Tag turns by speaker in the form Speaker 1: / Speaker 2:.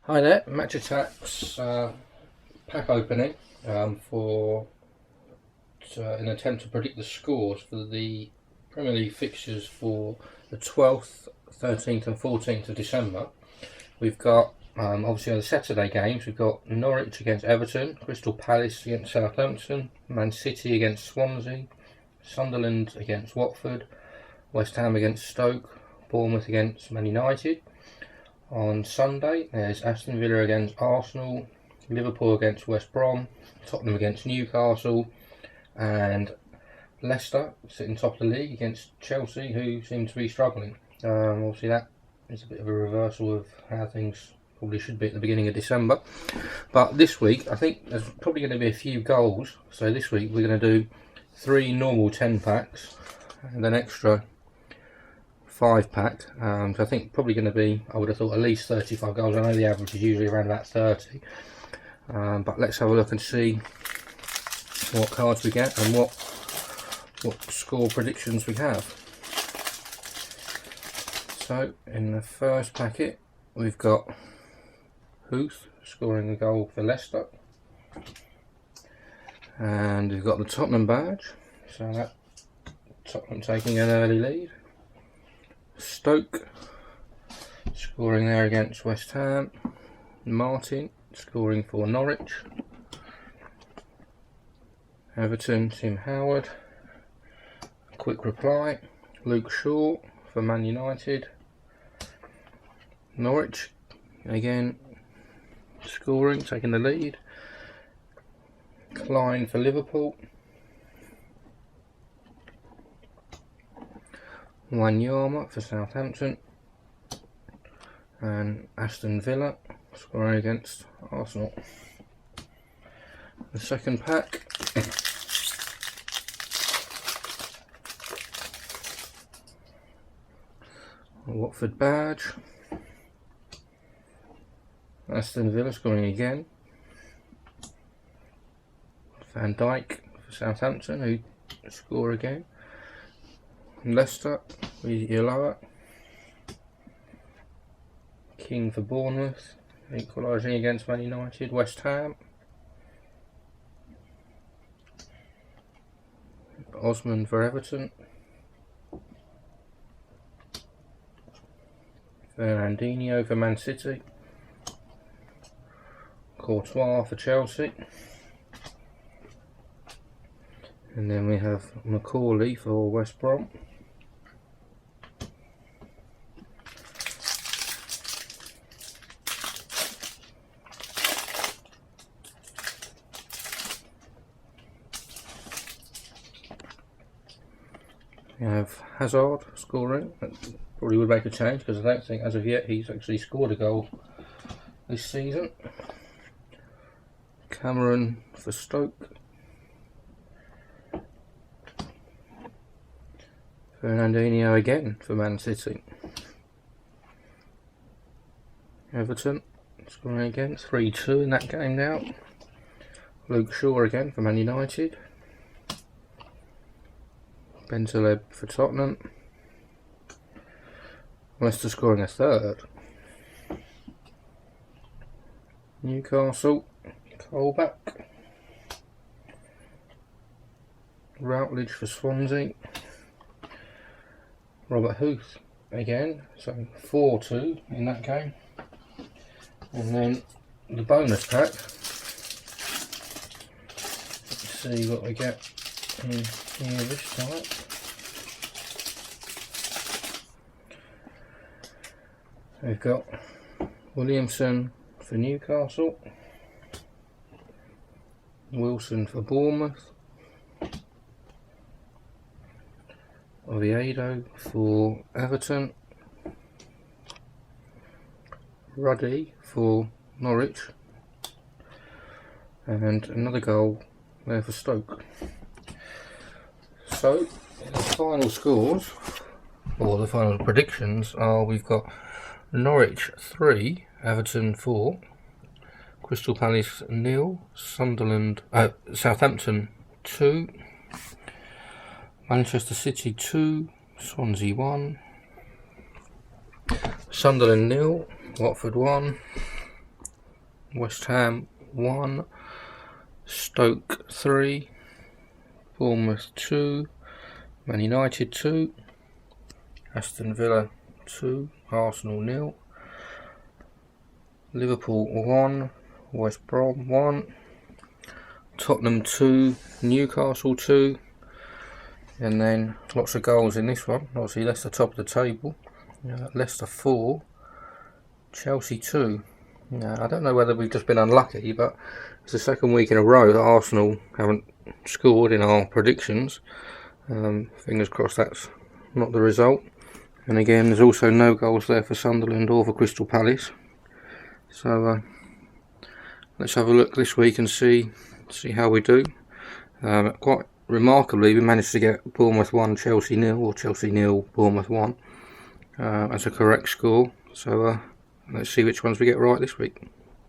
Speaker 1: Hi there, Match Attax pack opening for an attempt to predict the scores for the Premier League fixtures for the 12th, 13th and 14th of December. We've got, obviously on the Saturday games, we've got Norwich against Everton, Crystal Palace against Southampton, Man City against Swansea, Sunderland against Watford, West Ham against Stoke, Bournemouth against Man United. On Sunday, there's Aston Villa against Arsenal, Liverpool against West Brom, Tottenham against Newcastle, and Leicester sitting top of the league against Chelsea, who seem to be struggling. Obviously, that is a bit of a reversal of how things probably should be at the beginning of December. But this week, I think there's probably going to be a few goals. So this week, we're going to do 3 normal 10 packs and an extra 5-pack, so I think probably going to be, I would have thought, at least 35 goals. I know the average is usually around about 30, but let's have a look and see what cards we get and what score predictions we have. So in the first packet we've got Huth scoring a goal for Leicester, and we've got the Tottenham badge, so that Tottenham taking an early lead. Stoke scoring there against West Ham. Martin scoring for Norwich. Everton, Tim Howard. Quick reply. Luke Shaw for Man United. Norwich again scoring, taking the lead. Klein for Liverpool. Wanyama for Southampton, and Aston Villa scoring against Arsenal. The second pack, Watford badge, Aston Villa scoring again, Van Dijk for Southampton, who score again. Leicester with Yoloa, King for Bournemouth, equalising against Man United. West Ham, Osman for Everton, Fernandinho for Man City, Courtois for Chelsea, and then we have Macaulay for West Brom. We have Hazard scoring. That probably would make a change because I don't think as of yet he's actually scored a goal this season. Cameron for Stoke. Fernandinho again for Man City. Everton scoring again, 3-2 in that game now. Luke Shaw again for Man United. Bentaleb for Tottenham. Leicester scoring a third. Newcastle, Colback. Routledge for Swansea. Robert Huth again, so 4-2 in that game. And then the bonus pack. Let's see what we get in here this time. We've got Williamson for Newcastle, Wilson for Bournemouth, Oviedo for Everton, Ruddy for Norwich, and another goal there for Stoke. So the final scores, or the final predictions, are we've got Norwich 3, Everton 4, Crystal Palace 0, Southampton 2, Manchester City 2, Swansea 1, Sunderland 0, Watford 1, West Ham 1, Stoke 3, Bournemouth 2, Man United 2, Aston Villa 2, Arsenal 0, Liverpool 1, West Brom 1, Tottenham 2, Newcastle 2, and then lots of goals in this one. Obviously Leicester top of the table, Leicester 4, Chelsea 2. I don't know whether we've just been unlucky, but it's the second week in a row that Arsenal haven't scored in our predictions. Fingers crossed that's not the result. And again, there's also no goals there for Sunderland or for Crystal Palace. So let's have a look this week and see how we do. Quite remarkably, we managed to get Bournemouth 1, Chelsea 0, or Chelsea 0, Bournemouth 1 as a correct score. So let's see which ones we get right this week.